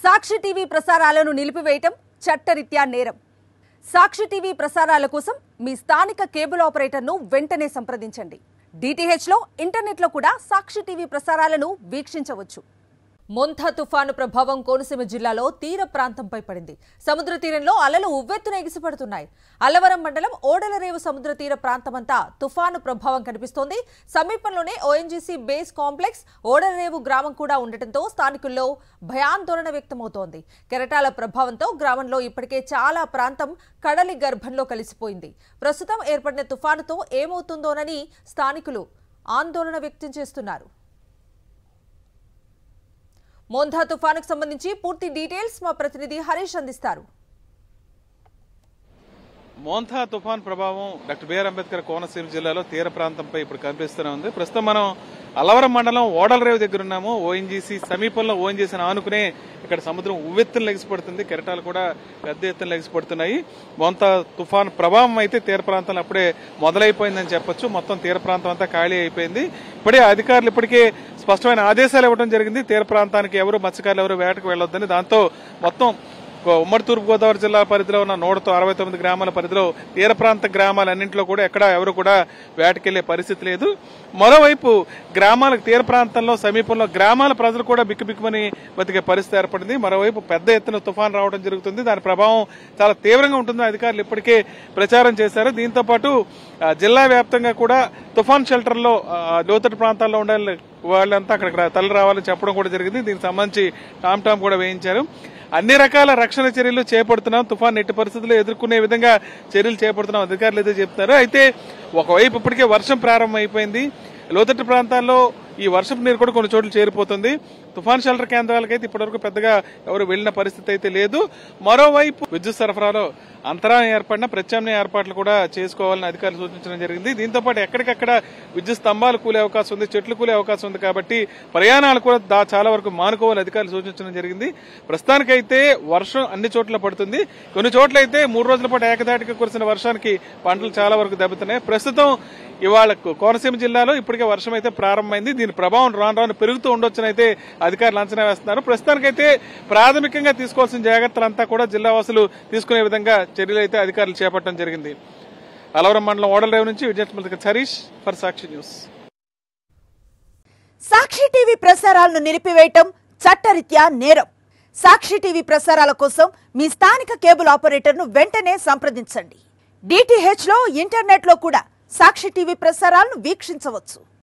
సాక్షి TV ప్రసారాలను నిలిపివేయటం చట్టరీత్యా నేరం. సాక్షి టీవీ ప్రసారాల కోసం మీ స్థానిక కేబుల్ ఆపరేటర్ను వెంటనే సంప్రదించండి. డిటిహెచ్లో, ఇంటర్నెట్లో కూడా సాక్షి టీవీ ప్రసారాలను వీక్షించవచ్చు. మొంథా తుఫాను ప్రభావం కోనసీమ జిల్లాలో తీర ప్రాంతంపై పడింది. సముద్ర తీరంలో అలలు ఉవ్వెత్తున ఎగిసిపడుతున్నాయి. అల్లవరం మండలం ఓడలరేవు సముద్ర తీర ప్రాంతమంతా తుఫాను ప్రభావం కనిపిస్తోంది. సమీపంలోనే ఓఎన్జీసీ బేస్ కాంప్లెక్స్, ఓడలరేవు గ్రామం కూడా ఉండటంతో స్థానికుల్లో భయాందోళన వ్యక్తమవుతోంది. కెరటాల ప్రభావంతో గ్రామంలో ఇప్పటికే చాలా ప్రాంతం కడలి గర్భంలో కలిసిపోయింది. ప్రస్తుతం ఏర్పడిన తుఫానుతో ఏమవుతుందోనని స్థానికులు ఆందోళన వ్యక్తం చేస్తున్నారు. మొంథా తుఫానుకు సంబంధించి పూర్తి డీటెయిల్స్ మా ప్రతినిధి హరీష్ అందిస్తారు. మొంథా తుఫాన్ ప్రభావం డాక్టర్ బిఆర్ అంబేద్కర్ కోనసీమ జిల్లాలో తీర ప్రాంతంపై ఇప్పుడు కనిపిస్తూనే ఉంది. ప్రస్తుతం మనం అల్లవరం మండలం ఓడలరేవు దగ్గర ఉన్నాము. ఓఎన్జీసీ సమీపంలో ఓఎన్జీసీని ఆనుకునే ఇక్కడ సముద్రం ఉవ్వెత్తున లెగిసిపడుతుంది. కెరటాలు కూడా పెద్ద ఎత్తున లెగిసిపడుతున్నాయి. మొంథా తుఫాన్ ప్రభావం అయితే తీర ప్రాంతంలో అప్పుడే మొదలైపోయిందని చెప్పొచ్చు. మొత్తం తీర ప్రాంతం అంతా ఖాళీ అయిపోయింది. ఇప్పుడే అధికారులు ఇప్పటికే స్పష్టమైన ఆదేశాలు ఇవ్వడం జరిగింది. తీర ప్రాంతానికి మత్స్యకారులు ఎవరు వేటకు వెళ్లొద్దని. దాంతో మొత్తం ఉమ్మడి తూర్పుగోదావరి జిల్లా పరిధిలో ఉన్న 169 గ్రామాల పరిధిలో తీర ప్రాంత గ్రామాలన్నింటిలో కూడా ఎవరు కూడా వేటకెళ్లే పరిస్థితి లేదు. మరోవైపు గ్రామాలకు తీర ప్రాంతంలో సమీపంలో గ్రామాల ప్రజలు కూడా బిక్కుబిక్కుమని బతికే పరిస్థితి ఏర్పడింది. మరోవైపు పెద్ద ఎత్తున తుఫాన్ రావడం జరుగుతుంది. దాని ప్రభావం చాలా తీవ్రంగా ఉంటుందని అధికారులు ఇప్పటికే ప్రచారం చేశారు. దీంతో పాటు జిల్లా వ్యాప్తంగా కూడా తుఫాన్ షెల్టర్లో లోతట్టు ప్రాంతాల్లో ఉండే వాళ్ళంతా అక్కడ తరలి రావాలని చెప్పడం కూడా జరిగింది. దీనికి సంబంధించి టామ్ కూడా వేయించారు. అన్ని రకాల రక్షణ చర్యలు చేపడుతున్నాం, తుఫాన్ ఎట్టి పరిస్థితుల్లో ఎదుర్కొనే విధంగా చర్యలు చేపడుతున్నాం అధికారులు అయితే చెప్తున్నారు. అయితే ఒకవైపు ఇప్పటికే వర్షం ప్రారంభం అయిపోయింది. లోతట్టు ప్రాంతాల్లో ఈ వర్షపు నీరు కూడా కొన్ని చోట్ల చేరిపోతుంది. తుఫాన్ షెల్టర్ కేంద్రాలకైతే ఇప్పటివరకు పెద్దగా ఎవరు వెళ్లిన పరిస్థితి అయితే లేదు. మరోవైపు విద్యుత్ సరఫరాలో అంతరాయం ఏర్పడిన ప్రత్యామ్నాయ ఏర్పాట్లు కూడా చేసుకోవాలని అధికారులు సూచించడం జరిగింది. దీంతో పాటు ఎక్కడికక్కడ విద్యుత్ స్తంభాలు కూలే అవకాశం ఉంది, చెట్లు కూలే అవకాశం ఉంది. కాబట్టి ప్రయాణాలు కూడా చాలా వరకు మానుకోవాలని అధికారులు సూచించడం జరిగింది. ప్రస్తుతానికైతే వర్షం అన్ని చోట్ల పడుతుంది. కొన్ని చోట్ల అయితే 3 రోజుల పాటు ఏకదాటిగా కురిసిన వర్షానికి పంటలు చాలా వరకు దెబ్బతిన్నాయి. ప్రస్తుతం ఇవాళ కోనసీమ జిల్లాలో ఇప్పటికే వర్షం అయితే ప్రారంభమైంది. దీని ప్రభావం రాను పెరుగుతూ ఉండొచ్చనైతే అధికారులు అంచనా వేస్తున్నారు. ప్రస్తుతానికైతే ప్రాథమికంగా తీసుకోవాల్సిన జాగ్రత్తలంతా కూడా జిల్లావాసులు తీసుకునే విధంగా చర్యలు అయితే అధికారులు చేపట్టడం జరిగింది. అలవరం మండలం ఓడలరేవు నుంచి Vijay Harish for Sakshi news. Sakshi TV ప్రసారాలను నిలిపివేయటం చట్టరీత్యా నేరం. సాక్షి టీవీ ప్రసారాల కోసం మీ స్థానిక కేబుల్ ఆపరేటర్ను వెంటనే సంప్రదించండి. డిటిహెచ్లో, ఇంటర్నెట్లో కూడా సాక్షి టీవీ ప్రసారాలను వీక్షించవచ్చు.